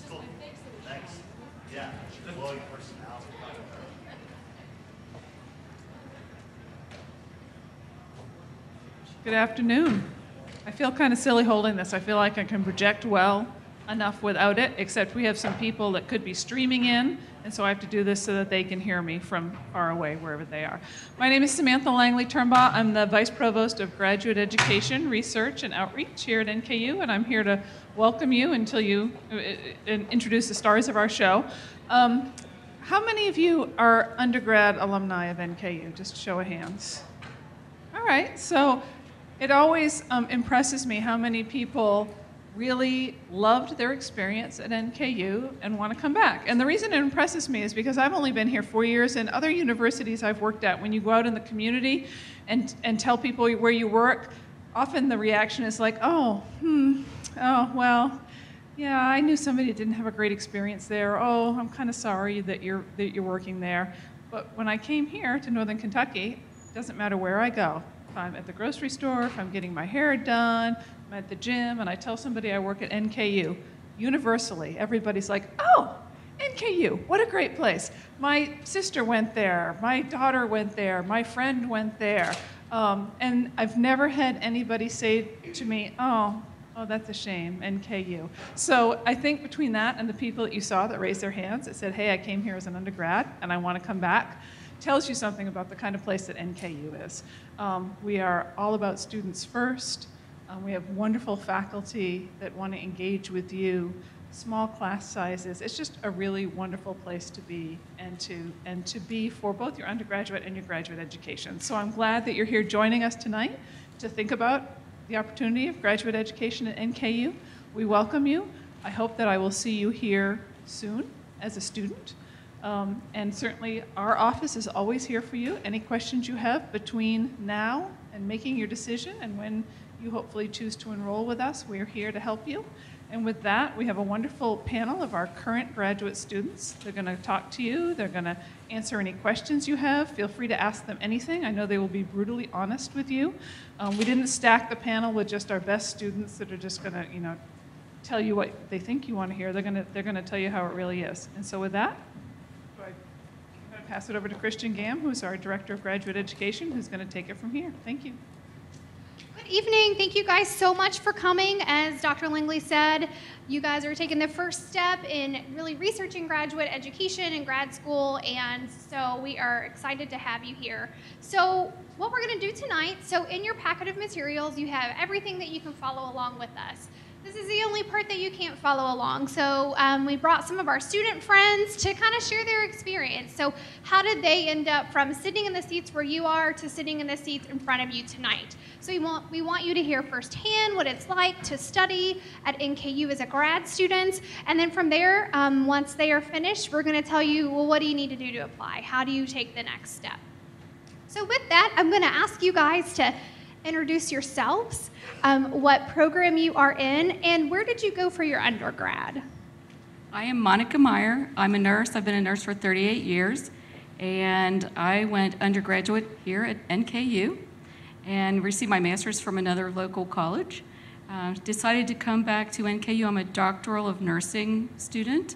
Cool. Thanks. Yeah, glowing personality. Good afternoon. I feel kind of silly holding this. I feel like I can project well enough without it, except we have some people that could be streaming in, and so I have to do this so that they can hear me from far away, wherever they are. My name is Samantha Langley Turnbaugh. I'm the Vice Provost of Graduate Education, Research, and Outreach here at NKU, and I'm here to welcome you until you introduce the stars of our show. How many of you are undergrad alumni of NKU? Just show of hands. All right, so it always impresses me how many people really loved their experience at NKU and want to come back. And the reason it impresses me is because I've only been here 4 years, and other universities I've worked at, when you go out in the community and tell people where you work, often the reaction is like, oh, well, yeah, I knew somebody that didn't have a great experience there. Oh, I'm kind of sorry that you're working there. But when I came here to Northern Kentucky, it doesn't matter where I go. If I'm at the grocery store, if I'm getting my hair done, I'm at the gym, and I tell somebody I work at NKU, universally, everybody's like, oh, NKU, what a great place. My sister went there, my daughter went there, my friend went there. And I've never had anybody say to me, oh, that's a shame, NKU. So I think between that and the people that you saw that raised their hands that said, hey, I came here as an undergrad and I want to come back, tells you something about the kind of place that NKU is. We are all about students first. We have wonderful faculty that want to engage with you, small class sizes. It's just a really wonderful place to be and to be for both your undergraduate and your graduate education. So I'm glad that you're here joining us tonight to think about the opportunity of graduate education at NKU. We welcome you. I hope that I will see you here soon as a student. And certainly our office is always here for you. Any questions you have between now and making your decision and when you hopefully choose to enroll with us, we're here to help you. And with that, we have a wonderful panel of our current graduate students. They're going to talk to you. They're going to answer any questions you have. Feel free to ask them anything. I know they will be brutally honest with you. We didn't stack the panel with just our best students that are just going to, tell you what they think you want to hear. They're going to tell you how it really is. And so with that, I'm going to pass it over to Christian Gamm, who's our Director of Graduate Education, who's going to take it from here. Thank you. Good evening. Thank you guys so much for coming. As Dr. Langley said, you guys are taking the first step in really researching graduate education and grad school, and so we are excited to have you here. So what we're going to do tonight, so in your packet of materials, you have everything that you can follow along with us. This is the only part that you can't follow along. So we brought some of our student friends to kind of share their experience. So how did they end up from sitting in the seats where you are to sitting in the seats in front of you tonight? So we want you to hear firsthand what it's like to study at NKU as a grad student. And then from there, once they are finished, we're going to tell you, well, what do you need to do to apply? How do you take the next step? So with that, I'm going to ask you guys to introduce yourselves, what program you are in, and where did you go for your undergrad? I am Monica Meyer. I'm a nurse. I've been a nurse for 38 years, and I went undergraduate here at NKU and received my master's from another local college. Decided to come back to NKU. I'm a doctoral of nursing student.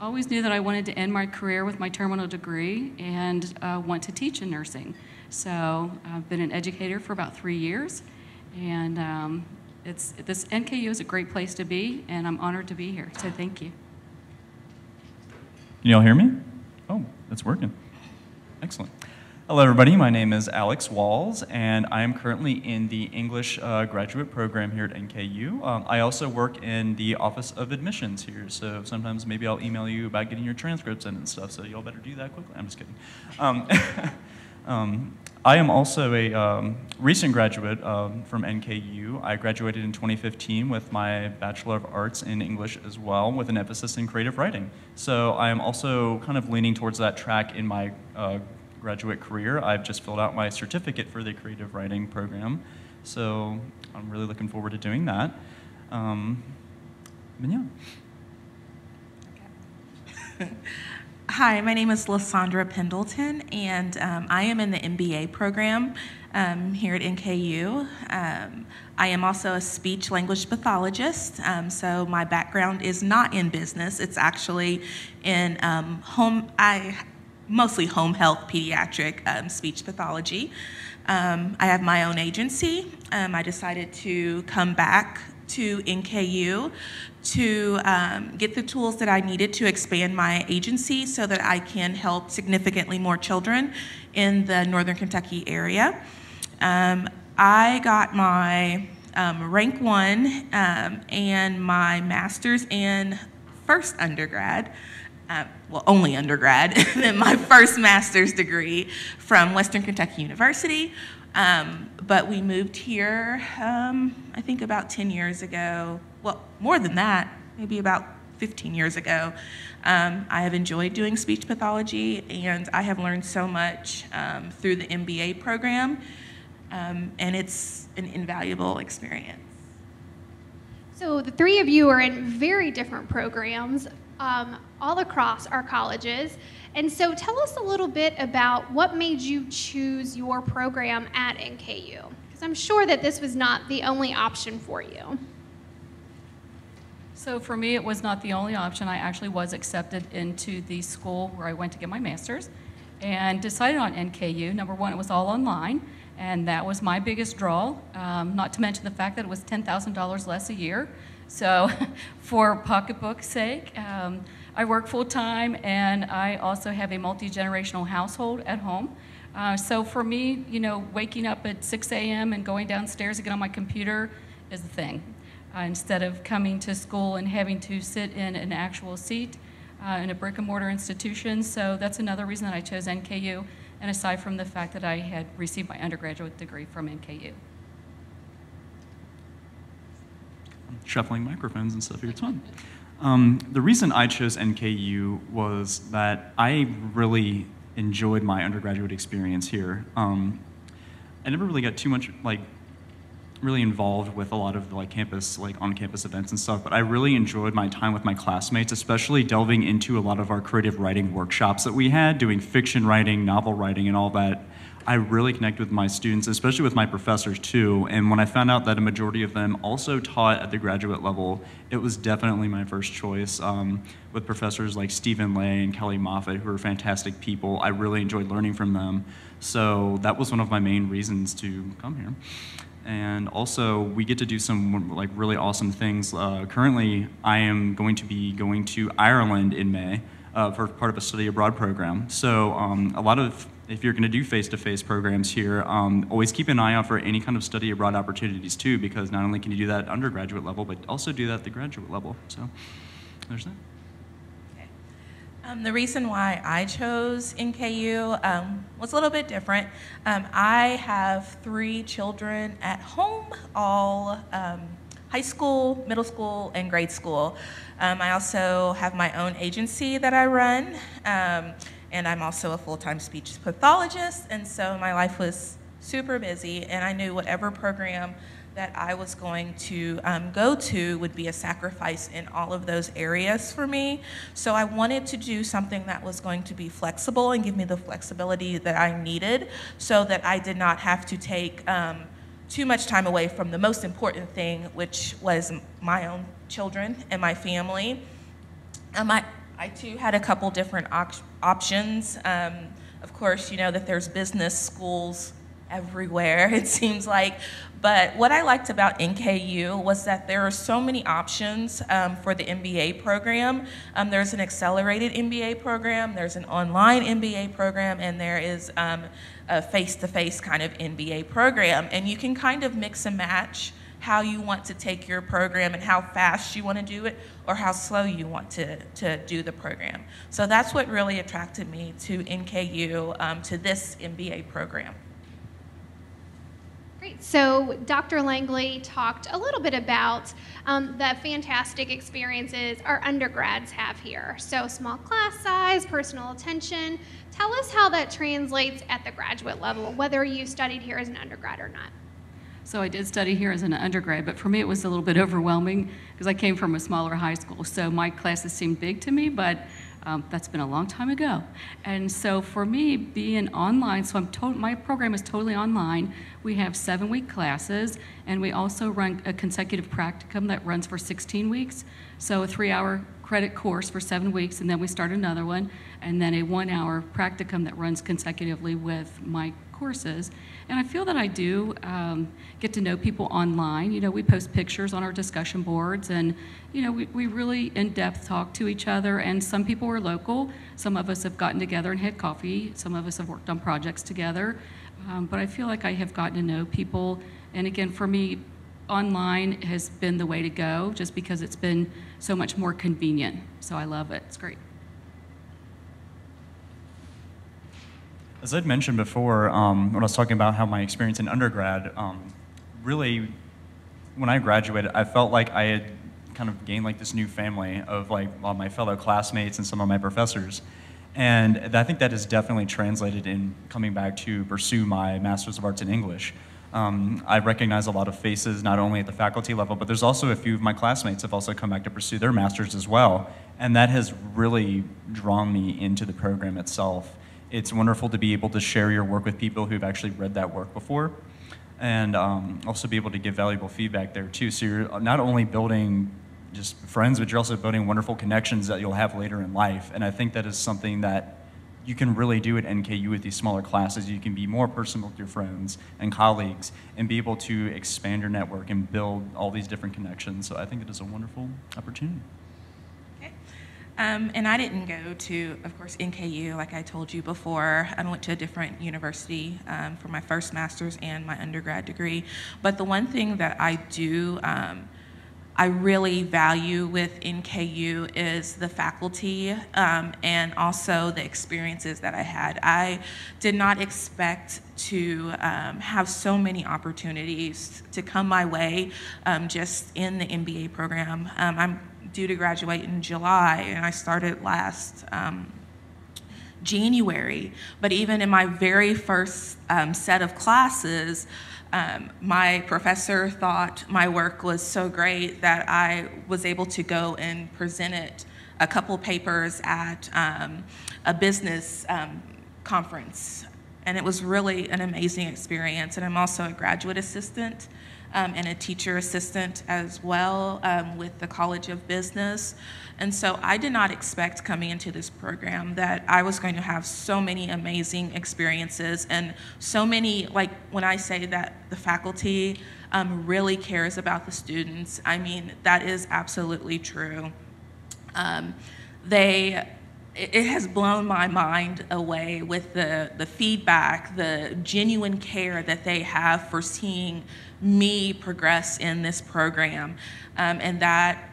Always knew that I wanted to end my career with my terminal degree and want to teach in nursing. So I've been an educator for about 3 years, and this NKU is a great place to be, and I'm honored to be here. So thank you. Can you all hear me? Oh, it's working. Excellent. Hello, everybody. My name is Alex Walls, and I am currently in the English graduate program here at NKU. I also work in the Office of Admissions here, so sometimes maybe I'll email you about getting your transcripts in and stuff, so y'all better do that quickly. I'm just kidding. I am also a recent graduate from NKU. I graduated in 2015 with my Bachelor of Arts in English as well, with an emphasis in creative writing. So I am also kind of leaning towards that track in my graduate career. I've just filled out my certificate for the creative writing program, so I'm really looking forward to doing that. And yeah. Okay. Hi, my name is Lissandra Pendleton, and I am in the MBA program here at NKU. I am also a speech language pathologist, so my background is not in business. It's actually in mostly home health pediatric speech pathology. I have my own agency. I decided to come back to NKU to get the tools that I needed to expand my agency so that I can help significantly more children in the Northern Kentucky area. I got my rank 1 and my master's in first undergrad, only undergrad, and then my first master's degree from Western Kentucky University. But we moved here, I think about 10 years ago. Well, more than that, maybe about 15 years ago. I have enjoyed doing speech pathology, and I have learned so much through the MBA program, and it's an invaluable experience. So the three of you are in very different programs all across our colleges. And so tell us a little bit about what made you choose your program at NKU, because I'm sure that this was not the only option for you. So for me, it was not the only option. I actually was accepted into the school where I went to get my master's and decided on NKU. Number one, it was all online, and that was my biggest draw, not to mention the fact that it was $10,000 less a year. So for pocketbook's sake, I work full-time, and I also have a multi-generational household at home. So for me, waking up at 6 a.m. and going downstairs to get on my computer is the thing. Instead of coming to school and having to sit in an actual seat in a brick-and-mortar institution. So that's another reason that I chose NKU, and aside from the fact that I had received my undergraduate degree from NKU. Shuffling microphones and stuff here, it's fun. The reason I chose NKU was that I really enjoyed my undergraduate experience here. I never really got too much really involved with a lot of campus, on-campus events and stuff, but I really enjoyed my time with my classmates, especially delving into a lot of our creative writing workshops that we had, doing fiction writing, novel writing, and all that. I really connected with my students, especially with my professors too, and when I found out that a majority of them also taught at the graduate level, it was definitely my first choice. With professors like Stephen Lay and Kelly Moffitt, who are fantastic people, I really enjoyed learning from them, so that was one of my main reasons to come here. And also, we get to do some really awesome things. Currently, I am going to be going to Ireland in May for part of a study abroad program. So if you're going to do face-to-face programs here, always keep an eye out for any kind of study abroad opportunities too, because not only can you do that at undergraduate level, but also do that at the graduate level. So there's that. The reason why I chose NKU was a little bit different. I have 3 children at home, all high school, middle school, and grade school. I also have my own agency that I run, and I'm also a full-time speech pathologist, and so my life was super busy, and I knew whatever program that I was going to go to would be a sacrifice in all of those areas for me. So I wanted to do something that was going to be flexible and give me the flexibility that I needed so that I did not have to take too much time away from the most important thing, which was my own children and my family. I too had a couple different options. Of course, you know that there's business schools everywhere, it seems like. But what I liked about NKU was that there are so many options for the MBA program. There's an accelerated MBA program, there's an online MBA program, and there is a face-to-face kind of MBA program. And you can kind of mix and match how you want to take your program and how fast you want to do it or how slow you want to do the program. So that's what really attracted me to NKU, to this MBA program. Great. So Dr. Langley talked a little bit about the fantastic experiences our undergrads have here. So small class size, personal attention. Tell us how that translates at the graduate level, whether you studied here as an undergrad or not. So I did study here as an undergrad, but for me it was a little bit overwhelming because I came from a smaller high school. So my classes seemed big to me, but That's been a long time ago. And so for me, being online, so my program is totally online. We have 7-week classes, and we also run a consecutive practicum that runs for 16 weeks. So a 3-hour credit course for 7 weeks, and then we start another one, and then a 1-hour practicum that runs consecutively with my courses. And I feel that I do get to know people online. You know, we post pictures on our discussion boards, and you know, we really in-depth talk to each other. And some people are local. Some of us have gotten together and had coffee. Some of us have worked on projects together. But I feel like I have gotten to know people. And again, for me, online has been the way to go, just because it's been so much more convenient. So I love it. It's great. As I'd mentioned before, when I was talking about how my experience in undergrad, really, when I graduated, I felt like I had kind of gained like this new family of like all my fellow classmates and some of my professors. And I think that is definitely translated in coming back to pursue my Master's of Arts in English. I recognize a lot of faces, not only at the faculty level, but there's also a few of my classmates have also come back to pursue their Masters as well. And that has really drawn me into the program itself. It's wonderful to be able to share your work with people who've actually read that work before, and also be able to give valuable feedback there too. So you're not only building just friends, but you're also building wonderful connections that you'll have later in life. And I think that is something that you can really do at NKU with these smaller classes. You can be more personal with your friends and colleagues and be able to expand your network and build all these different connections. So I think it is a wonderful opportunity. And I didn't go to, of course, NKU, like I told you before. I went to a different university for my first master's and my undergrad degree. But the one thing that I do, I really value with NKU is the faculty and also the experiences that I had. I did not expect to have so many opportunities to come my way just in the MBA program. I'm due to graduate in July, and I started last January. But even in my very first set of classes, my professor thought my work was so great that I was able to go and present it a couple papers at a business conference. And it was really an amazing experience. And I'm also a graduate assistant and a teacher assistant as well with the College of Business. And so I did not expect coming into this program that I was going to have so many amazing experiences and so many, like when I say that the faculty really cares about the students, I mean, that is absolutely true. It has blown my mind away with the feedback, the genuine care that they have for seeing me progress in this program. And that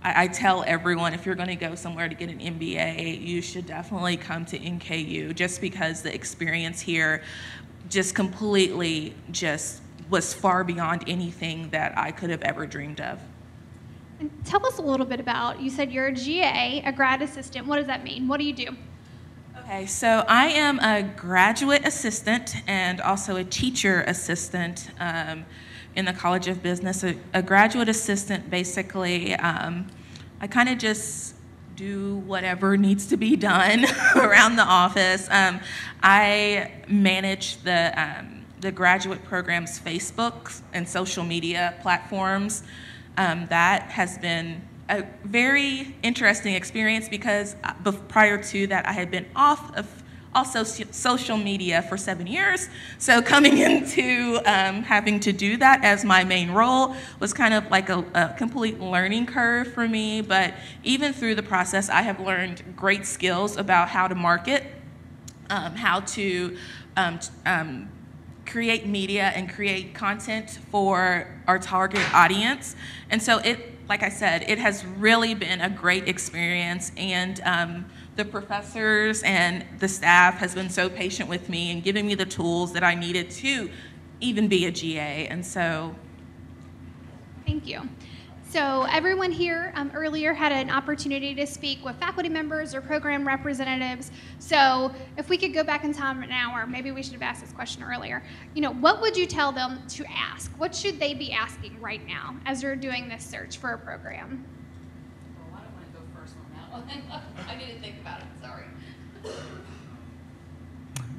I tell everyone, if you're going to go somewhere to get an MBA, you should definitely come to NKU, just because the experience here just completely just was far beyond anything that I could have ever dreamed of. And tell us a little bit about, you said you're a GA, a grad assistant. What does that mean? What do you do? Okay, so I am a graduate assistant and also a teacher assistant in the College of Business. A graduate assistant, basically, I kind of just do whatever needs to be done around the office. I manage the graduate program's Facebook and social media platforms. That has been a very interesting experience because prior to that, I had been off of also social media for 7 years. So coming into having to do that as my main role was kind of like a complete learning curve for me. But even through the process, I have learned great skills about how to market, how to create media and create content for our target audience. And so like I said, it has really been a great experience, and the professors and the staff has been so patient with me and giving me the tools that I needed to even be a GA, and so. Thank you. So everyone here earlier had an opportunity to speak with faculty members or program representatives. So if we could go back in time an hour, maybe we should have asked this question earlier. You know, what would you tell them to ask? What should they be asking right now as they're doing this search for a program? Well, I don't want to go first on that I need to think about it, sorry.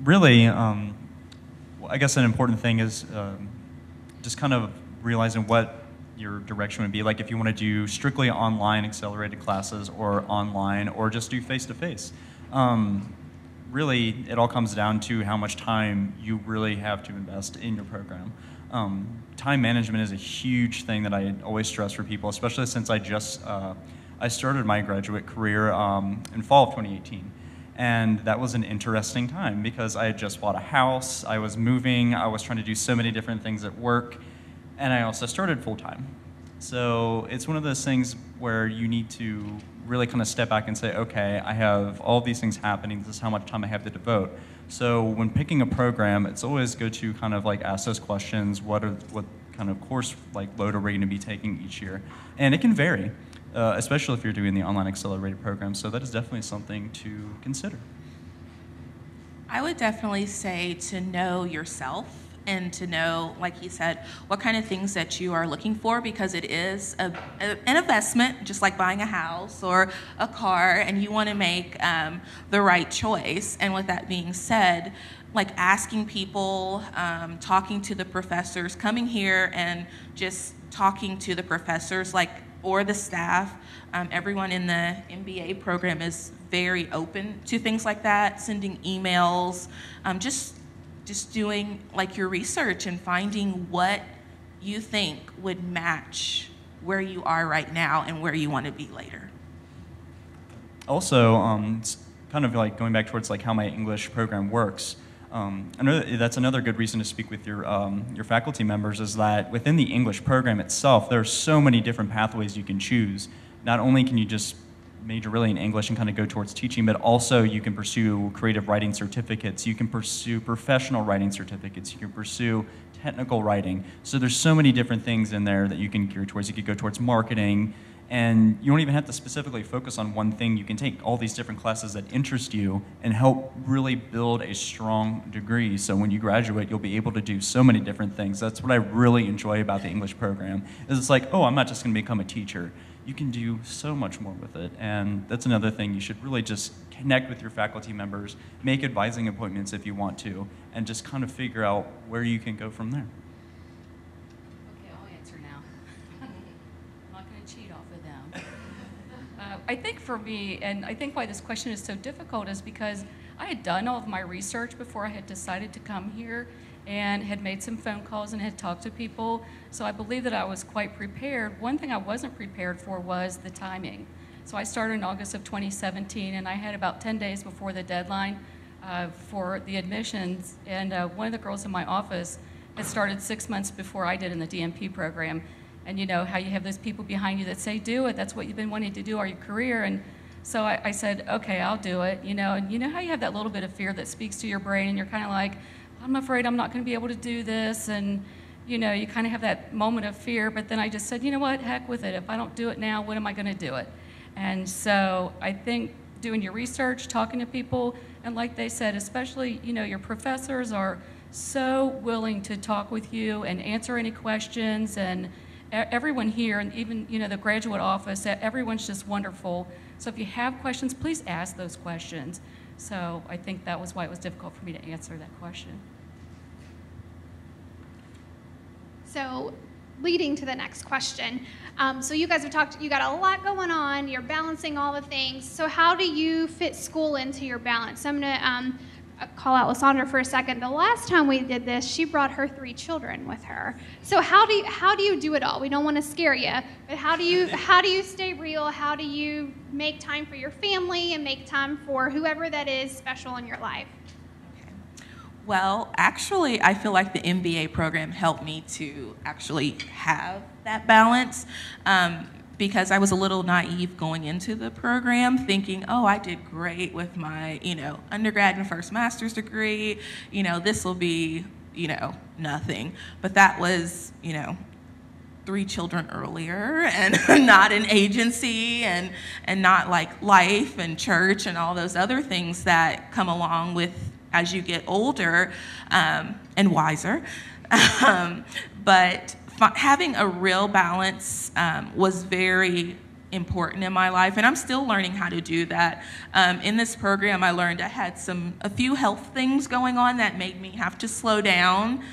Really, I guess an important thing is just kind of realizing what your direction would be. Like if you want to do strictly online accelerated classes or online or just do face-to-face. Really, it all comes down to how much time you really have to invest in your program. Time management is a huge thing that I always stress for people, especially since I started my graduate career in fall of 2018. And that was an interesting time because I had just bought a house, I was moving, I was trying to do so many different things at work, and I also started full-time. So it's one of those things where you need to really kind of step back and say, okay, I have all these things happening, this is how much time I have to devote. So when picking a program, it's always good to kind of like ask those questions, what kind of course like load are we going to be taking each year? And it can vary. Especially if you're doing the online accelerated program. So that is definitely something to consider. I would definitely say to know yourself and to know, like he said, what kind of things that you are looking for, because it is an investment, just like buying a house or a car, and you want to make the right choice. And with that being said, like asking people, talking to the professors, coming here and just talking to the professors, or the staff. Everyone in the MBA program is very open to things like that, sending emails, just doing like your research and finding what you think would match where you are right now and where you want to be later. Also, it's kind of like going back towards like how my English program works. I know that's another good reason to speak with your faculty members, is that within the English program itself, there are so many different pathways you can choose. Not only can you just major really in English and kind of go towards teaching, but also you can pursue creative writing certificates, you can pursue professional writing certificates, you can pursue technical writing. So there's so many different things in there that you can gear towards. You could go towards marketing, and you don't even have to specifically focus on one thing. You can take all these different classes that interest you and help really build a strong degree. So when you graduate, you'll be able to do so many different things. That's what I really enjoy about the English program, is it's like, oh, I'm not just going to become a teacher. You can do so much more with it. And that's another thing. You should really just connect with your faculty members, make advising appointments if you want to, and just kind of figure out where you can go from there. Okay, I'll answer now. I'm not going to cheat off of them. I think for me, and I think why this question is so difficult, is because I had done all of my research before I had decided to come here, and had made some phone calls and had talked to people. So I believe that I was quite prepared. One thing I wasn't prepared for was the timing. So I started in August of 2017, and I had about 10 days before the deadline for the admissions. And one of the girls in my office had started 6 months before I did in the DMP program. And you know how you have those people behind you that say, do it, that's what you've been wanting to do all your career. And so I said, okay, I'll do it. You know, and you know how you have that little bit of fear that speaks to your brain, and you're kind of like, I'm afraid I'm not going to be able to do this, and you know, you kind of have that moment of fear. But then I just said, you know what, heck with it. If I don't do it now, when am I going to do it? And so I think doing your research, talking to people, and like they said, especially, you know, your professors are so willing to talk with you and answer any questions, and everyone here, and even, you know, the graduate office, everyone's just wonderful. So if you have questions, please ask those questions. So I think that was why it was difficult for me to answer that question. So leading to the next question. So you guys have talked, you got a lot going on, you're balancing all the things. So how do you fit school into your balance? So I'm gonna call out Lissandra for a second. The last time we did this, she brought her 3 children with her. So how do you do it all? We don't want to scare you, but how do you stay real? How do you make time for your family and make time for whoever that is special in your life? Well, actually, I feel like the MBA program helped me to actually have that balance, because I was a little naive going into the program, thinking, oh, I did great with my, you know, undergrad and first master's degree, you know, this will be, you know, nothing. But that was, you know, 3 children earlier, and not an agency, and not like life and church and all those other things that come along with as you get older and wiser. But having a real balance was very important in my life, and I'm still learning how to do that. In this program, I learned I had a few health things going on that made me have to slow down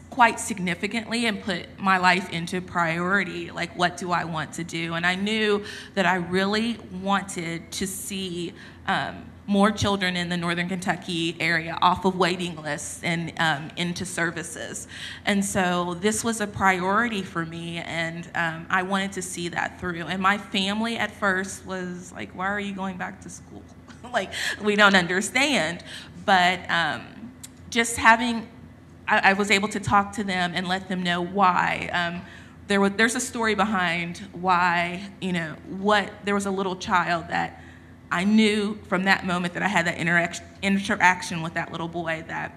quite significantly and put my life into priority. Like, what do I want to do? And I knew that I really wanted to see more children in the Northern Kentucky area off of waiting lists and into services. And so this was a priority for me, and I wanted to see that through. And my family at first was like, why are you going back to school? Like, we don't understand. But just having, I was able to talk to them and let them know why. There's a story behind why, there was a little child that I knew from that moment that I had that interaction with that little boy that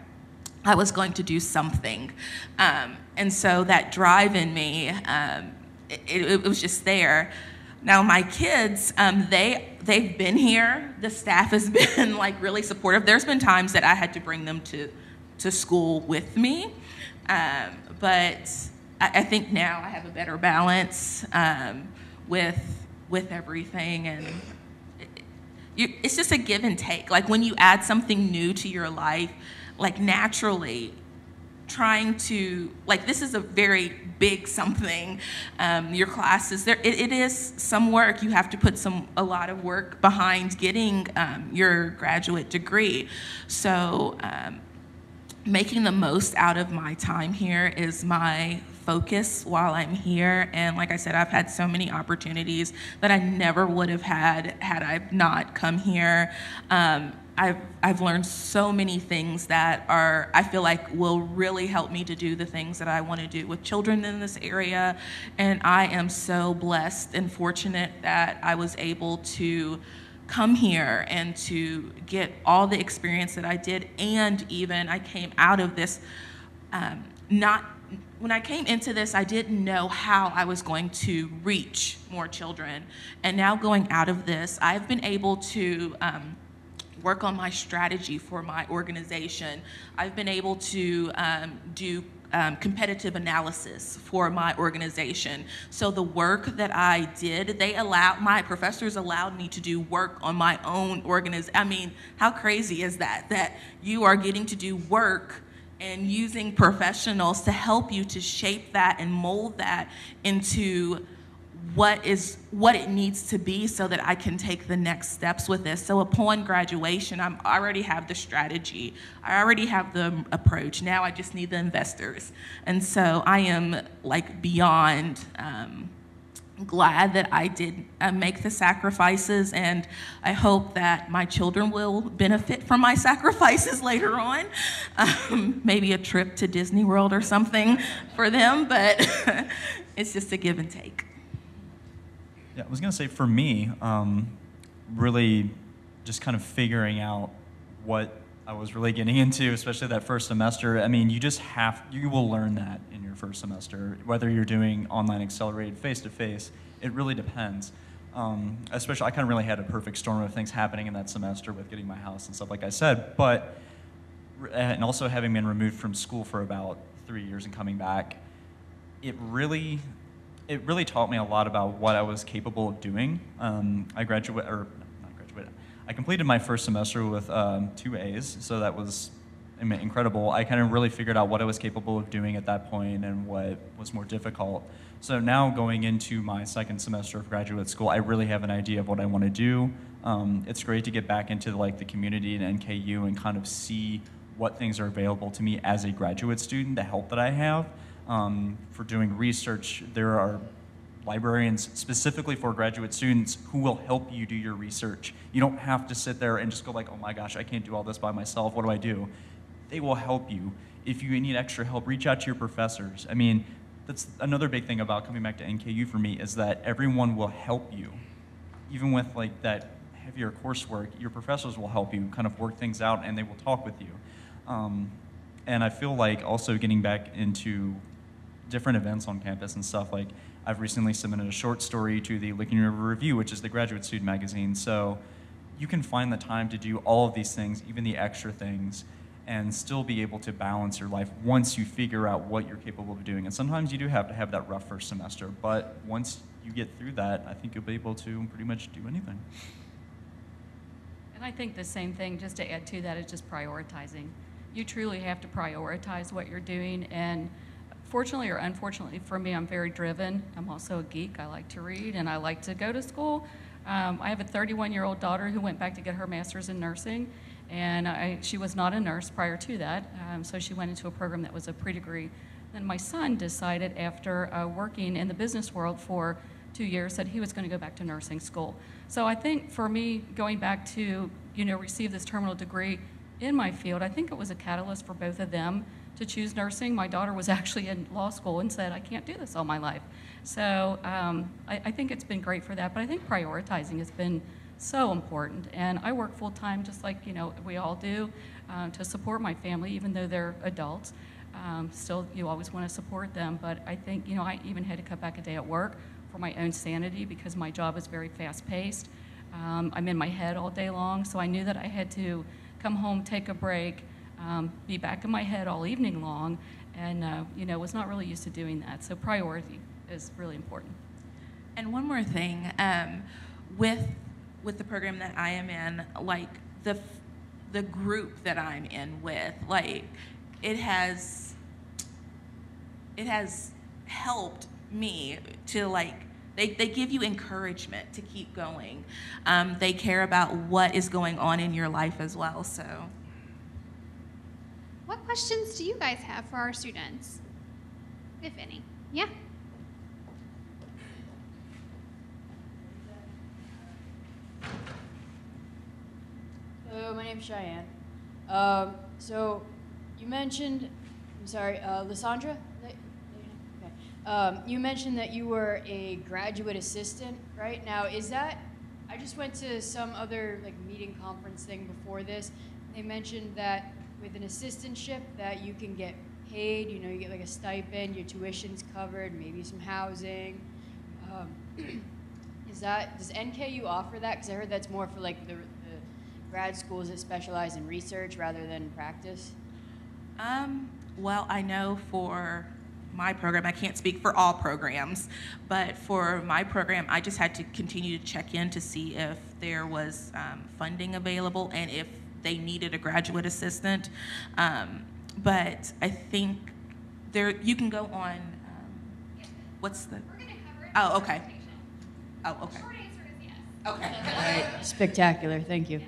I was going to do something. And so that drive in me, it was just there. Now my kids, they've been here. The staff has been like really supportive. There's been times that I had to bring them to school with me. But I think now I have a better balance with everything, and it's just a give and take. Like, when you add something new to your life, like, naturally trying to, like, this is a very big something. Your classes, it is some work. You have to put a lot of work behind getting your graduate degree. So making the most out of my time here is my focus while I'm here. And like I said, I've had so many opportunities that I never would have had I not come here. I've learned so many things that I feel like will really help me to do the things that I want to do with children in this area. And I am so blessed and fortunate that I was able to come here and to get all the experience that I did. And even I came out of this, when I came into this, I didn't know how I was going to reach more children. And now going out of this, I've been able to work on my strategy for my organization. I've been able to do competitive analysis for my organization. So the work that I did, my professors allowed me to do work on my own organization. I mean, how crazy is that? That you are getting to do work and using professionals to help you to shape that and mold that into what it needs to be so that I can take the next steps with this. So upon graduation, I already have the strategy. I already have the approach. Now I just need the investors. And so I am like beyond glad that I did make the sacrifices, and I hope that my children will benefit from my sacrifices later on. Maybe a trip to Disney World or something for them, but it's just a give and take. Yeah, I was going to say, for me, really just kind of figuring out what I was really getting into, especially that first semester. I mean, you will learn that in your first semester, whether you're doing online accelerated face-to-face. It really depends. Especially, I kind of really had a perfect storm of things happening in that semester with getting my house and stuff, like I said. And also having been removed from school for about 3 years and coming back, it really taught me a lot about what I was capable of doing. I completed my first semester with 2 A's, so that was incredible. I kind of really figured out what I was capable of doing at that point and what was more difficult. So now going into my second semester of graduate school, I really have an idea of what I want to do. It's great to get back into the community at NKU and kind of see what things are available to me as a graduate student, the help that I have. For doing research, there are librarians specifically for graduate students who will help you do your research. You don't have to sit there and just go like, oh my gosh, I can't do all this by myself, what do I do? They will help you. If you need extra help, reach out to your professors. I mean, that's another big thing about coming back to NKU for me, is that everyone will help you. Even with like that heavier coursework, your professors will help you kind of work things out, and they will talk with you. And I feel like also getting back into different events on campus and stuff, like I've recently submitted a short story to the Licking River Review, which is the graduate student magazine. So you can find the time to do all of these things, even the extra things. and still be able to balance your life once you figure out what you're capable of doing. And sometimes you do have to have that rough first semester, but once you get through that, I think you'll be able to pretty much do anything. And I think the same thing, just to add to that, is just prioritizing. You truly have to prioritize what you're doing, and fortunately or unfortunately for me, I'm very driven. I'm also a geek. I like to read, and I like to go to school. I have a 31-year-old daughter who went back to get her master's in nursing, and she was not a nurse prior to that, so she went into a program that was a pre-degree. Then my son decided, after working in the business world for 2 years, that he was going to go back to nursing school. So I think for me, going back to, receive this terminal degree in my field, I think it was a catalyst for both of them to choose nursing. My daughter was actually in law school and said, I can't do this all my life. So I think it's been great for that, but I think prioritizing has been so important. And I work full-time, just like we all do, to support my family, even though they're adults. Still, you always want to support them, but I think, I even had to cut back a day at work for my own sanity because my job is very fast-paced. I'm in my head all day long, so I knew that I had to come home, take a break, be back in my head all evening long, and was not really used to doing that. So priority is really important. And one more thing, with the program that I am in, like the group that I'm in with, like it has helped me to they give you encouragement to keep going. They care about what is going on in your life as well. So, What questions do you guys have for our students, if any? Yeah. Hello, my name's Cheyenne. So you mentioned, Lissandra? Okay. You mentioned that you were a graduate assistant, right? Now, I just went to some other meeting conference thing before this. They mentioned that with an assistantship that you can get paid, you get a stipend, your tuition's covered, maybe some housing. Does NKU offer that? Because I heard that's more for the grad schools that specialize in research rather than practice. Well, I know for my program, I can't speak for all programs, but for my program, I just had to continue to check in to see if there was funding available and if they needed a graduate assistant. But I think you can go on, what's the? We're going to cover it. Oh, okay. Oh, okay. The short answer is yes. Okay. All right, spectacular, thank you.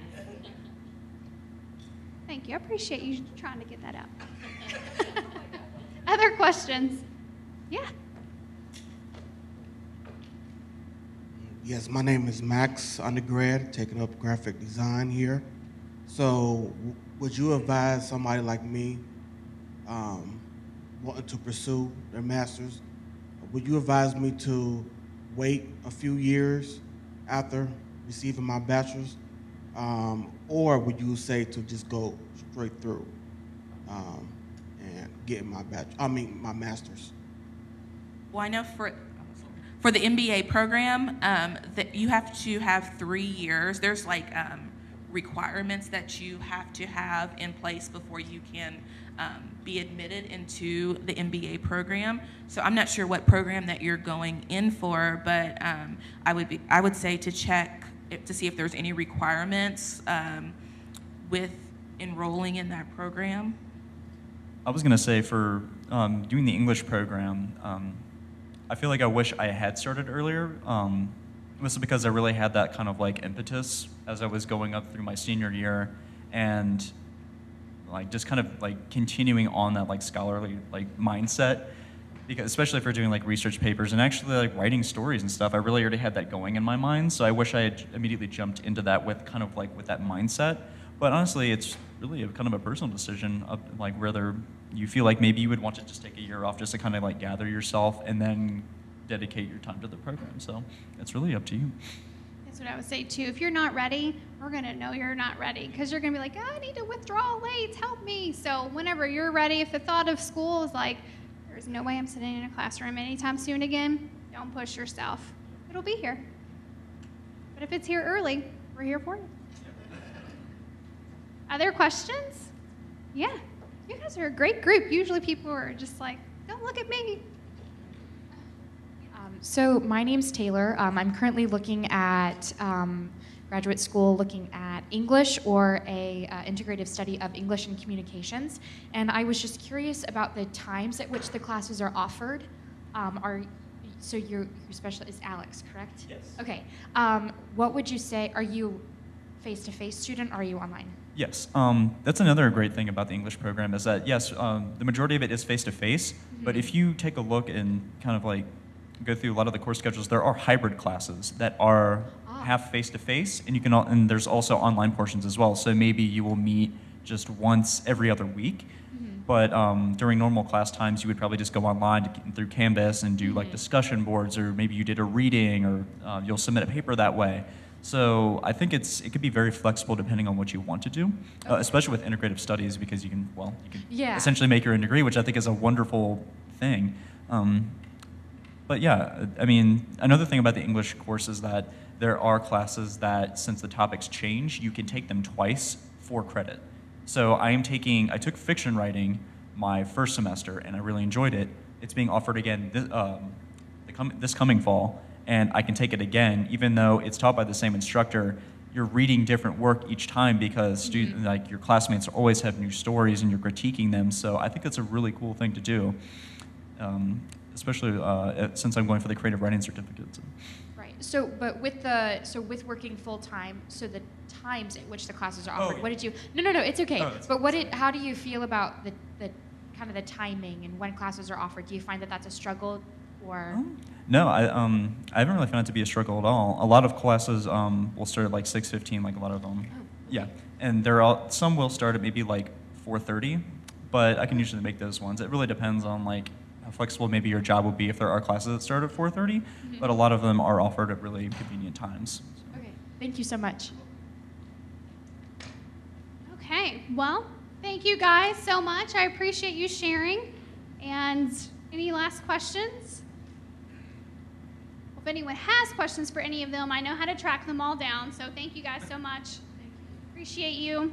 Thank you. I appreciate you trying to get that out. Other questions? Yeah. Yes, my name is Max, undergrad, taking up graphic design here. So would you advise somebody like me wanting to pursue their master's, would you advise me to wait a few years after receiving my bachelor's? Or would you say to just go straight through and get my my master's? Well, I know for the MBA program, that you have to have 3 years. There's requirements that you have to have in place before you can be admitted into the MBA program. So I'm not sure what program that you're going in for, but I would say to check to see if there's any requirements with enrolling in that program. I was going to say for doing the English program, I feel like I wish I had started earlier. This is because I really had that kind of impetus as I was going up through my senior year, and just kind of continuing on that scholarly mindset. Because especially if we're doing research papers and actually writing stories and stuff, I really already had that going in my mind. So I wish I had immediately jumped into that with kind of with that mindset. But honestly, it's really kind of a personal decision of whether you feel like maybe you would want to just take a year off just to kind of gather yourself and then dedicate your time to the program. So it's really up to you. That's what I would say too. If you're not ready, we're going to know you're not ready because you're going to be like, oh, I need to withdraw late, help me. So whenever you're ready, if the thought of school is there's no way I'm sitting in a classroom anytime soon again, don't push yourself. It'll be here. But if it's here early, we're here for you. Other questions? Yeah, you guys are a great group. Usually people are just like, don't look at me. So my name's Taylor. I'm currently looking at graduate school, looking at English or a integrative study of English and communications. And I was just curious about the times at which the classes are offered. So your special is Alex, correct? Yes. Okay. What would you say? Are you face-to-face student or are you online? Yes, that's another great thing about the English program is that, yes, the majority of it is face-to-face, but if you take a look and kind of like go through a lot of the course schedules, there are hybrid classes that are half face-to-face, and and there's also online portions as well, so maybe you will meet just once every other week, but during normal class times, you would probably just go online through Canvas and do like discussion boards, or maybe you did a reading, or you'll submit a paper that way. So I think it could be very flexible depending on what you want to do, especially with integrative studies, because you can essentially make your own degree, which I think is a wonderful thing. But yeah, I mean, another thing about the English course is that there are classes that, since the topics change, you can take them twice for credit. So I took fiction writing my first semester, and I really enjoyed it. It's being offered again this coming fall, and I can take it again, even though it's taught by the same instructor. You're reading different work each time because like your classmates always have new stories and you're critiquing them. So I think that's a really cool thing to do, especially since I'm going for the creative writing certificate. So. Right. So, but with working full time, so the times at which the classes are offered. Yeah. What did you? No, it's okay. Oh, But how do you feel about the kind of the timing and when classes are offered? Do you find that that's a struggle, or? No, I haven't really found it to be a struggle at all. A lot of classes will start at like 6:15, like a lot of them. Oh, okay. Yeah, and some will start at maybe like 4:30, but I can usually make those ones. It really depends on like how flexible maybe your job will be if there are classes that start at 4:30, but a lot of them are offered at really convenient times. So. Okay. Thank you so much. Okay, well, thank you guys so much. I appreciate you sharing. And any last questions? If anyone has questions for any of them, I know how to track them all down. So thank you guys so much. Appreciate you.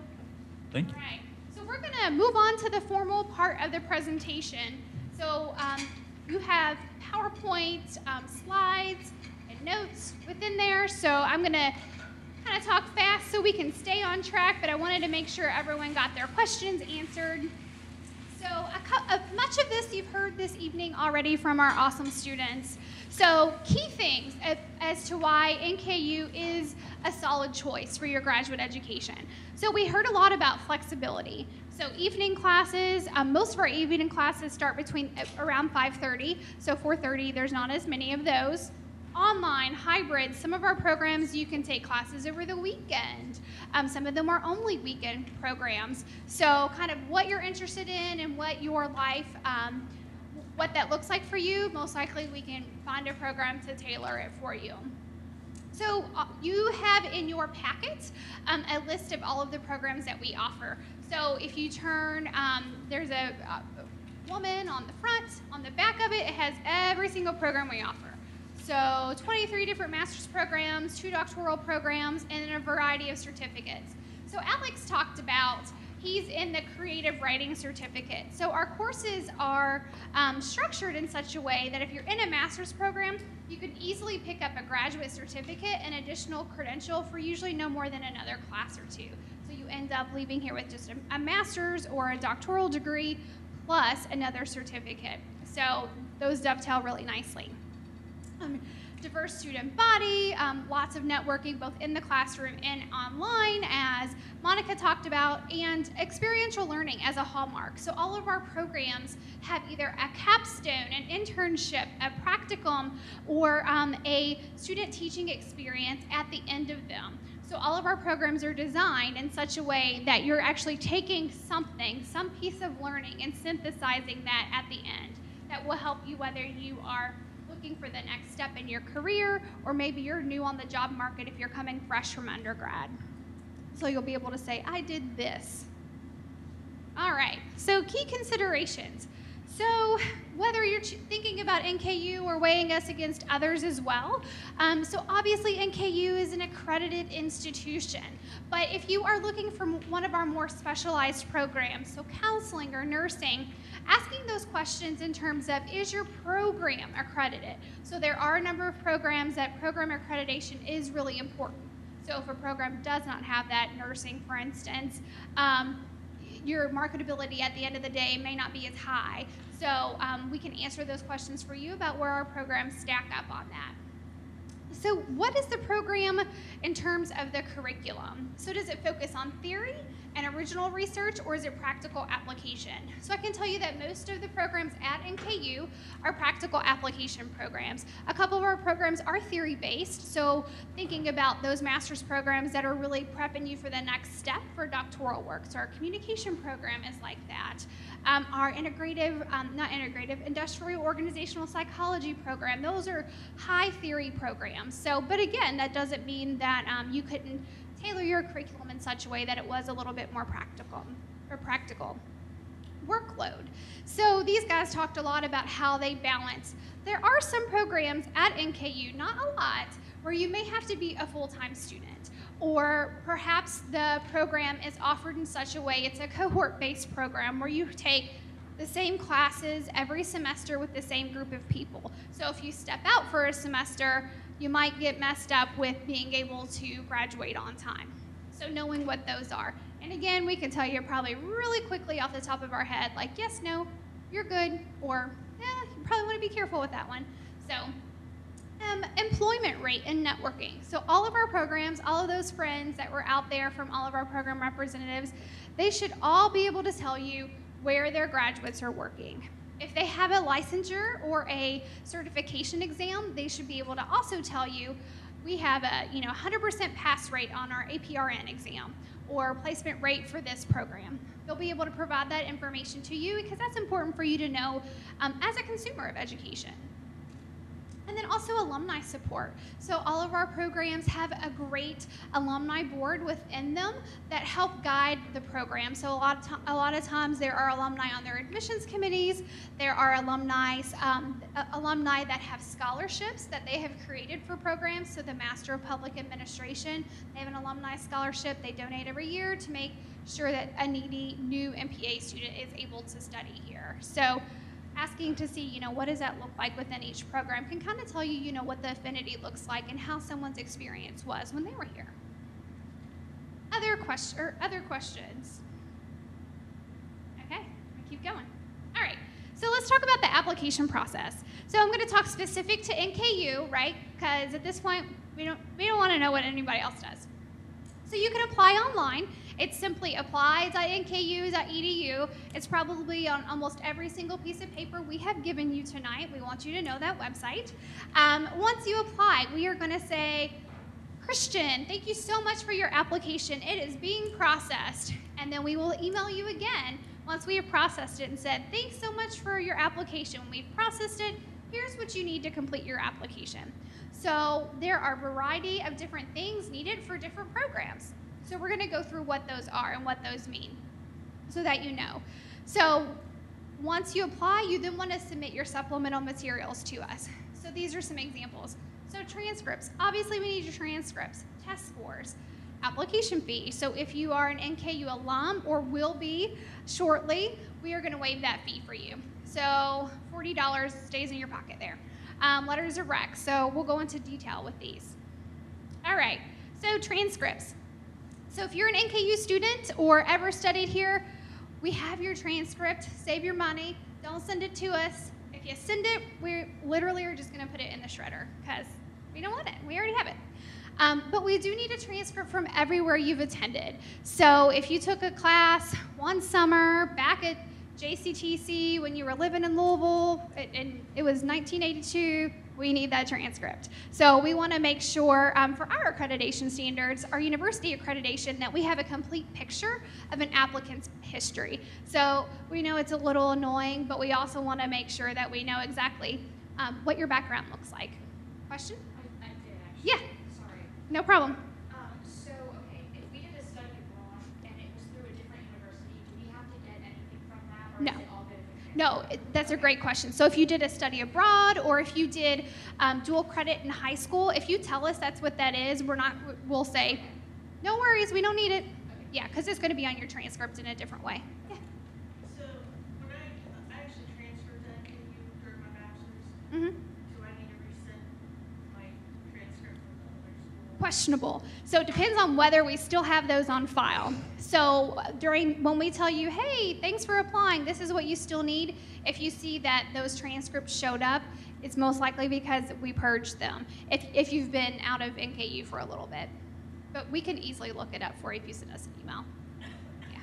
Thank you. All right, so we're going to move on to the formal part of the presentation. So you have PowerPoint slides and notes within there. So I'm going to kind of talk fast so we can stay on track, but I wanted to make sure everyone got their questions answered. So much of this you've heard this evening already from our awesome students. So key things as to why NKU is a solid choice for your graduate education. So we heard a lot about flexibility. So evening classes, most of our evening classes start around 5:30. So 4:30, there's not as many of those. Online, hybrid, some of our programs you can take classes over the weekend. Some of them are only weekend programs. So kind of what you're interested in and what your life, what that looks like for you, most likely we can find a program to tailor it for you. So you have in your packet a list of all of the programs that we offer. So if you turn, there's a woman on the front, on the back of it, it has every single program we offer. So 23 different master's programs, 2 doctoral programs, and then a variety of certificates. So Alex talked about, he's in the creative writing certificate. So our courses are structured in such a way that if you're in a master's program, you can easily pick up a graduate certificate and additional credential for usually no more than another class or 2. So you end up leaving here with just a master's or a doctoral degree plus another certificate. So those dovetail really nicely. Diverse student body, lots of networking both in the classroom and online, as Monica talked about, and experiential learning as a hallmark. So all of our programs have either a capstone, an internship, a practicum, or a student teaching experience at the end of them. So all of our programs are designed in such a way that you're actually taking something, some piece of learning, and synthesizing that at the end. That will help you whether you are looking for the next step in your career, or maybe you're new on the job market if you're coming fresh from undergrad. So you'll be able to say, I did this. All right, so key considerations. So whether you're thinking about NKU or weighing us against others as well, so obviously NKU is an accredited institution, but if you are looking for one of our more specialized programs, so counseling or nursing, asking those questions in terms of, is your program accredited? So there are a number of programs that program accreditation is really important. So if a program does not have that, nursing for instance, your marketability at the end of the day may not be as high. So we can answer those questions for you about where our programs stack up on that. So what is the program in terms of the curriculum? So does it focus on theory and original research, or is it practical application? So I can tell you that most of the programs at NKU are practical application programs. A couple of our programs are theory-based, so thinking about those master's programs that are really prepping you for the next step for doctoral work. So our communication program is like that. Our industrial organizational psychology program, those are high theory programs. So, but again, that doesn't mean that you couldn't tailor your curriculum in such a way that it was a little bit more practical. Workload. So these guys talked a lot about how they balance. There are some programs at NKU, not a lot, where you may have to be a full-time student, or perhaps the program is offered in such a way, it's a cohort-based program where you take the same classes every semester with the same group of people. So if you step out for a semester, you might get messed up with being able to graduate on time. So knowing what those are. And again, we can tell you probably really quickly off the top of our head, like yes, no, you're good, or you probably want to be careful with that one. So employment rate and networking. So all of our programs, all of those friends that were out there from all of our program representatives, they should all be able to tell you where their graduates are working. If they have a licensure or a certification exam, they should be able to also tell you, we have a 100% pass rate on our APRN exam or placement rate for this program. They'll be able to provide that information to you because that's important for you to know as a consumer of education. And then also alumni support. So all of our programs have a great alumni board within them that help guide the program. So a lot of times there are alumni on their admissions committees. There are alumni that have scholarships that they have created for programs. So the Master of Public Administration, they have an alumni scholarship they donate every year to make sure that a needy new MPA student is able to study here. So asking to see, what does that look like within each program can kind of tell you, what the affinity looks like and how someone's experience was when they were here. Other questions? Okay, I keep going. All right, so let's talk about the application process. So I'm going to talk specific to NKU, right? Because at this point, we don't want to know what anybody else does. So you can apply online. It's simply apply.nku.edu. It's probably on almost every single piece of paper we have given you tonight. We want you to know that website. Once you apply, we are going to say, Christian, thank you so much for your application. It is being processed. And then we will email you again once we have processed it and said, thanks so much for your application. We've processed it. Here's what you need to complete your application. So there are a variety of different things needed for different programs. So we're going to go through what those are and what those mean so that you know. So once you apply, you then want to submit your supplemental materials to us. So these are some examples. So transcripts. Obviously, we need your transcripts, test scores, application fee. So if you are an NKU alum or will be shortly, we are going to waive that fee for you. So $40 stays in your pocket there. Letters of rec. So we'll go into detail with these. All right. So transcripts. So if you're an NKU student or ever studied here, we have your transcript. Save your money. Don't send it to us. If you send it, we literally are just going to put it in the shredder because we don't want it. We already have it. But we do need a transcript from everywhere you've attended. So if you took a class one summer back at JCTC when you were living in Louisville, and it was 1982, we need that transcript. So we want to make sure for our accreditation standards, our university accreditation, that we have a complete picture of an applicant's history. So we know it's a little annoying, but we also want to make sure that we know exactly what your background looks like. Question? I did actually. Yeah. Sorry. No problem. So, okay, if we did a study abroad and it was through a different university, do we have to get anything from that, or No. is it all good? No, that's a great question. So if you did a study abroad or if you did dual credit in high school, if you tell us that's what that is, we'll say, no worries, we don't need it. Yeah, because it's going to be on your transcript in a different way. Yeah. So when I actually transferred to NKU during my bachelor's, Mm-hmm. do I need to resend my transcript from the other school? Questionable. So it depends on whether we still have those on file. So when we tell you, hey, thanks for applying, this is what you still need, if you see that those transcripts showed up, it's most likely because we purged them, if you've been out of NKU for a little bit. But we can easily look it up for you if you send us an email. Yeah.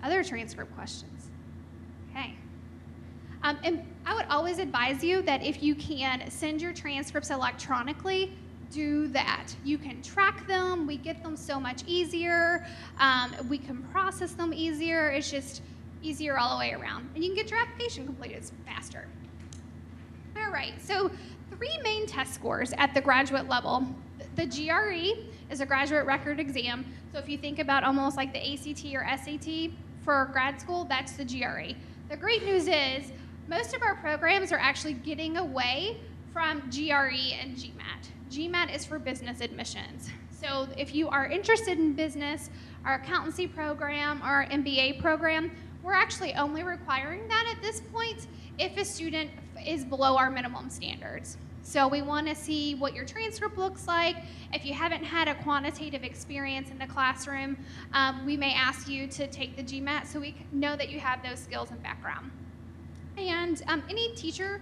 Other transcript questions? Okay. And I would always advise you that if you can send your transcripts electronically, do that. You can track them. We get them so much easier. We can process them easier. It's just easier all the way around. And you can get your application completed faster. All right, so 3 main test scores at the graduate level. The GRE is a graduate record exam. So if you think about almost like the ACT or SAT for grad school, that's the GRE. The great news is most of our programs are actually getting away from GRE and GMAT. GMAT is for business admissions. So if you are interested in business, our accountancy program, our MBA program, we're actually only requiring that at this point if a student is below our minimum standards. So we want to see what your transcript looks like. If you haven't had a quantitative experience in the classroom, we may ask you to take the GMAT so we know that you have those skills and background. And any future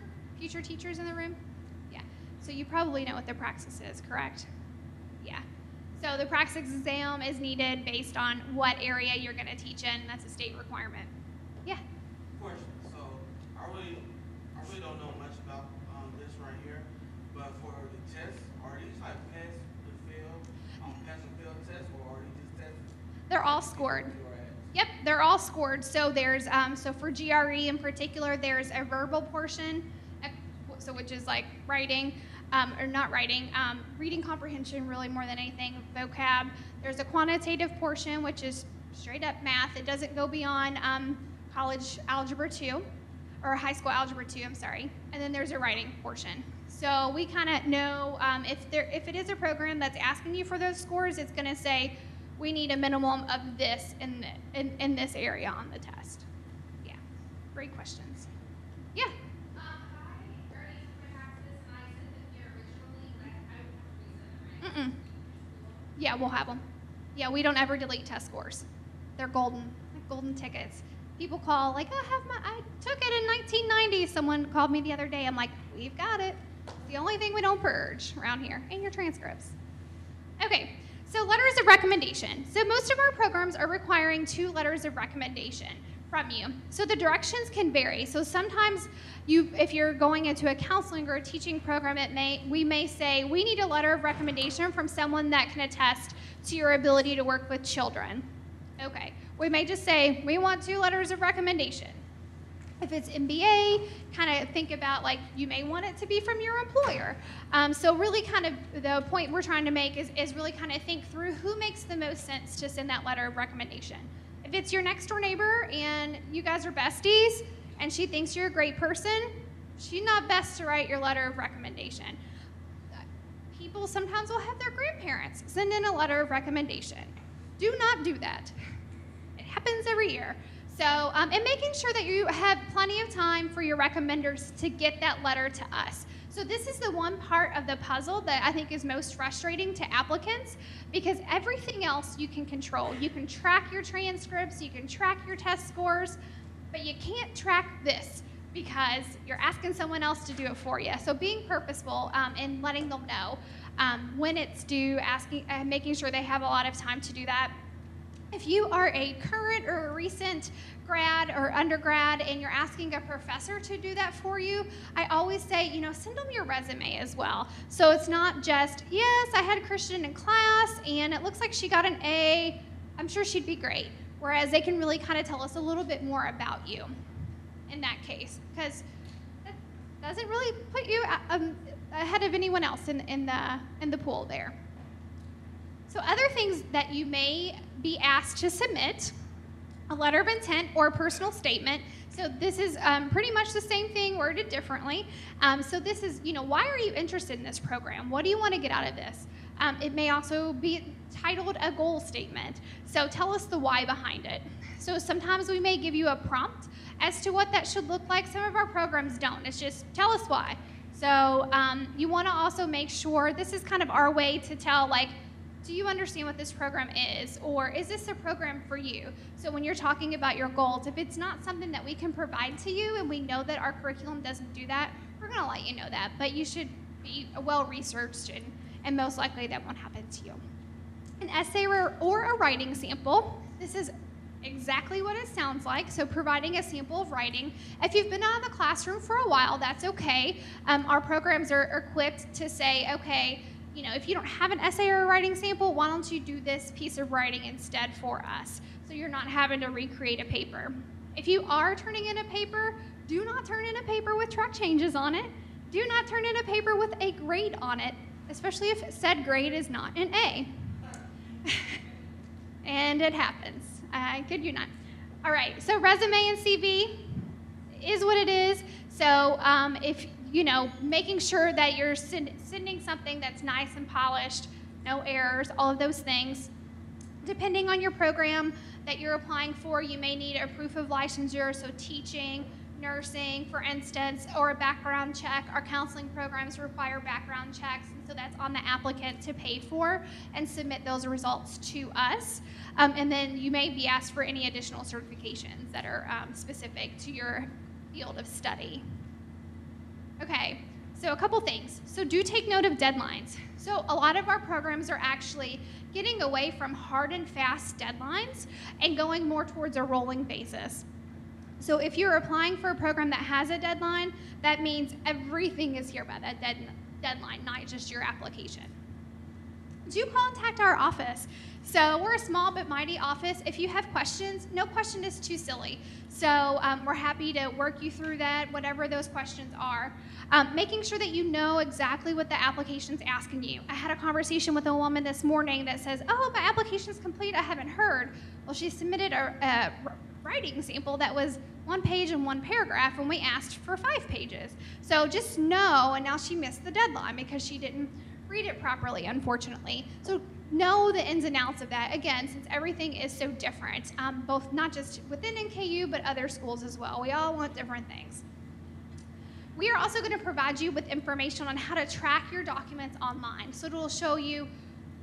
teachers in the room? Yeah. So you probably know what the praxis is, correct? Yeah. So the praxis exam is needed based on what area you're going to teach in. That's a state requirement. Yeah. Question. So I really don't know much about this right here, but for the tests, are these like pass and fail tests, or are these just tests? They're all scored. Yep, they're all scored. So there's so for GRE in particular, there's a verbal portion, so which is like writing. Or not writing, reading comprehension really more than anything, vocab. There's a quantitative portion, which is straight up math. It doesn't go beyond college algebra 2, or high school algebra 2, I'm sorry. And then there's a writing portion. So we kind of know if it is a program that's asking you for those scores, it's going to say, we need a minimum of this in this area on the test. Yeah, great questions. Yeah. Mm-mm. Yeah, we'll have them. Yeah, we don't ever delete test scores. They're golden, like golden tickets. People call like, I took it in 1990. Someone called me the other day. I'm like, we've got it. It's the only thing we don't purge around here, and your transcripts. Okay, so letters of recommendation. So most of our programs are requiring 2 letters of recommendation from you. So the directions can vary. So sometimes if you're going into a counseling or a teaching program, we may say, we need a letter of recommendation from someone that can attest to your ability to work with children. Okay, we may just say, we want 2 letters of recommendation. If it's MBA, kind of think about like, you may want it to be from your employer. So really kind of the point we're trying to make is really kind of think through who makes the most sense to send that letter of recommendation. If it's your next door neighbor and you guys are besties and she thinks you're a great person, she's not best to write your letter of recommendation. People sometimes will have their grandparents send in a letter of recommendation. Do not do that. It happens every year. So, and making sure that you have plenty of time for your recommenders to get that letter to us. So this is the one part of the puzzle that I think is most frustrating to applicants, because everything else you can control. You can track your transcripts, you can track your test scores, but you can't track this because you're asking someone else to do it for you. So being purposeful and letting them know when it's due, making sure they have a lot of time to do that. If you are a current or a recent grad or undergrad and you're asking a professor to do that for you, I always say, send them your resume as well. So it's not just, yes, I had Kristen in class and it looks like she got an A. I'm sure she'd be great. Whereas they can really kind of tell us a little bit more about you in that case, because that doesn't really put you ahead of anyone else in the pool there. So other things that you may be asked to submit a letter of intent or a personal statement. So this is pretty much the same thing worded differently. So this is, why are you interested in this program? What do you want to get out of this? It may also be titled a goal statement. So tell us the why behind it. So sometimes we may give you a prompt as to what that should look like. Some of our programs don't. It's just tell us why. So you want to also make sure, this is kind of our way to tell, like, do you understand what this program is? Or is this a program for you? So when you're talking about your goals, if it's not something that we can provide to you and we know that our curriculum doesn't do that, we're going to let you know that. But you should be well-researched, and most likely that won't happen to you. An essay or a writing sample. This is exactly what it sounds like, so providing a sample of writing. If you've been out of the classroom for a while, that's okay. Our programs are equipped to say, okay, if you don't have an essay or a writing sample, why don't you do this piece of writing instead for us? So you're not having to recreate a paper. If you are turning in a paper, do not turn in a paper with track changes on it. Do not turn in a paper with a grade on it, especially if said grade is not an A. And it happens. I kid you not. All right, so resume and CV is what it is. So if, making sure that you're sending something that's nice and polished, no errors, all of those things. Depending on your program that you're applying for, you may need a proof of licensure, so teaching, nursing, for instance, or a background check. Our counseling programs require background checks, and so that's on the applicant to pay for and submit those results to us. And then you may be asked for any additional certifications that are specific to your field of study. Okay, so a couple things. So do take note of deadlines. So a lot of our programs are actually getting away from hard and fast deadlines and going more towards a rolling basis. So if you're applying for a program that has a deadline, that means everything is here by that deadline, not just your application. Do contact our office. So we're a small but mighty office. If you have questions, no question is too silly. So we're happy to work you through that, whatever those questions are. Making sure that you know exactly what the application's asking you. I had a conversation with a woman this morning that says, oh, my application's complete, I haven't heard. Well, she submitted a writing sample that was 1 page and 1 paragraph, and we asked for 5 pages. So just know, and now she missed the deadline because she didn't read it properly, unfortunately. So know the ins and outs of that, again, since everything is so different, both not just within NKU, but other schools as well. We all want different things. We are also going to provide you with information on how to track your documents online. So it will show you,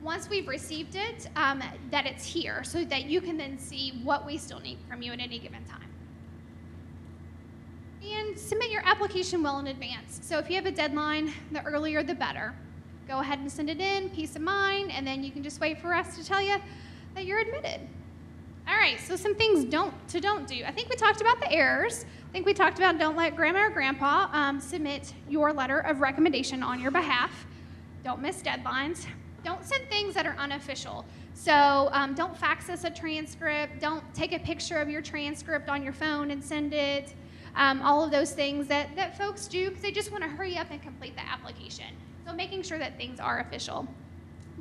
once we've received it, that it's here, so that you can then see what we still need from you at any given time. And submit your application well in advance. So if you have a deadline, the earlier the better. Go ahead and send it in, peace of mind, and then you can just wait for us to tell you that you're admitted. All right, so some things don't do. I think we talked about the errors. I think we talked about don't let grandma or grandpa submit your letter of recommendation on your behalf. Don't miss deadlines. Don't send things that are unofficial. So don't fax us a transcript. Don't take a picture of your transcript on your phone and send it. All of those things that folks do because they just want to hurry up and complete the application. So making sure that things are official.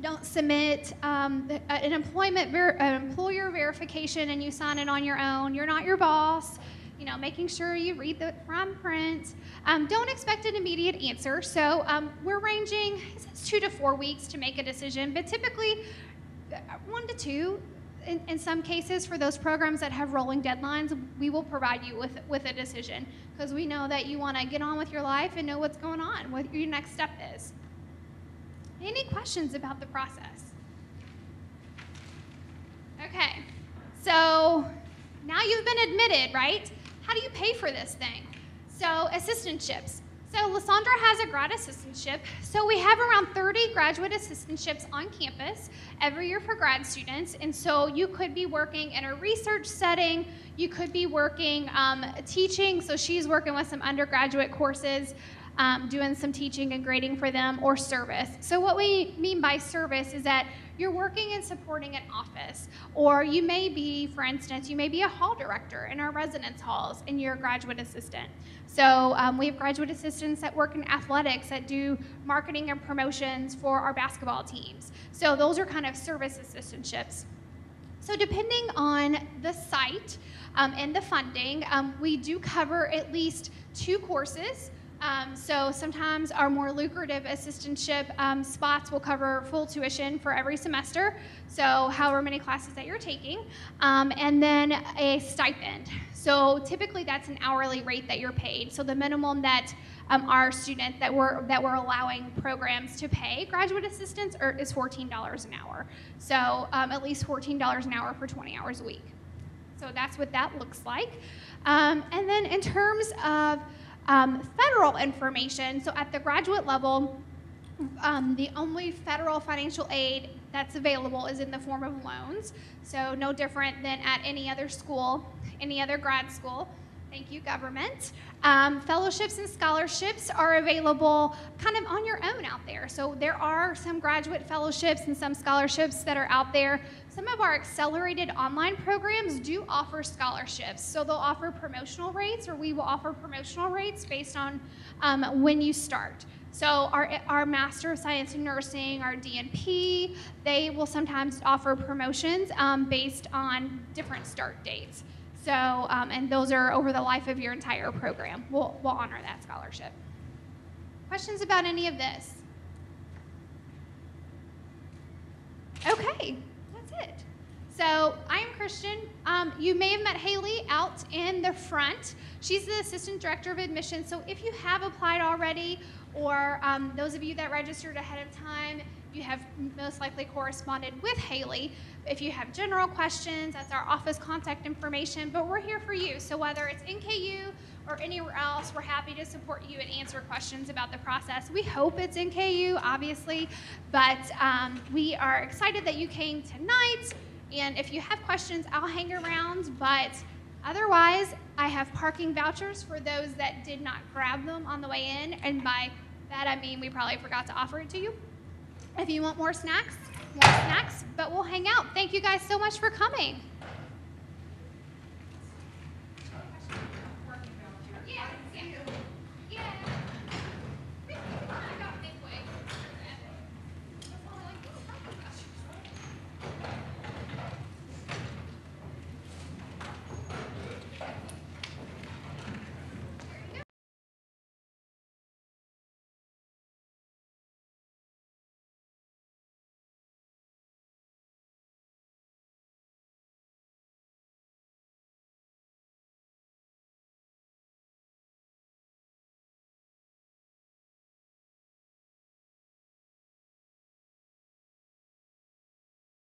Don't submit an employer verification and you sign it on your own. You're not your boss. Making sure you read the fine print. Don't expect an immediate answer. So we're ranging 2 to 4 weeks to make a decision, but typically 1 to 2. In some cases, for those programs that have rolling deadlines, we will provide you with a decision because we know that you want to get on with your life and know what's going on, what your next step is. Any questions about the process? Okay, so now you've been admitted, right? How do you pay for this thing? So assistantships. So Lissandra has a grad assistantship. So we have around 30 graduate assistantships on campus every year for grad students. And so you could be working in a research setting. You could be working teaching. So she's working with some undergraduate courses, doing some teaching and grading for them, or service. So what we mean by service is that you're working and supporting an office, or you may be, for instance, you may be a hall director in our residence halls and you're a graduate assistant. So we have graduate assistants that work in athletics that do marketing and promotions for our basketball teams. So those are kind of service assistantships. So depending on the site and the funding, we do cover at least 2 courses. So sometimes our more lucrative assistantship spots will cover full tuition for every semester, so however many classes that you're taking, and then a stipend. So typically that's an hourly rate that you're paid. So the minimum that our students that we're allowing programs to pay graduate assistants is $14 an hour. So at least $14 an hour for 20 hours a week. So that's what that looks like. And then in terms of federal information, so at the graduate level, the only federal financial aid that's available is in the form of loans, so no different than at any other school, any other grad school. Thank you, government. Fellowships and scholarships are available kind of on your own out there. So there are some graduate fellowships and some scholarships that are out there. Some of our accelerated online programs do offer scholarships. So they'll offer promotional rates, or we will offer promotional rates based on when you start. So our Master of Science in Nursing, our DNP, they will sometimes offer promotions based on different start dates. So, and those are over the life of your entire program. We'll honor that scholarship. Questions about any of this? Okay, that's it. So I am Christian. You may have met Haley out in the front. She's the Assistant Director of Admissions. So if you have applied already, or those of you that registered ahead of time, you have most likely corresponded with Haley. If you have general questions, that's our office contact information, but we're here for you. So whether it's NKU or anywhere else, we're happy to support you and answer questions about the process. We hope it's NKU, obviously, but we are excited that you came tonight. And if you have questions, I'll hang around, but otherwise, I have parking vouchers for those that did not grab them on the way in, and by that I mean we probably forgot to offer it to you. If you want more snacks, but we'll hang out. Thank you guys so much for coming.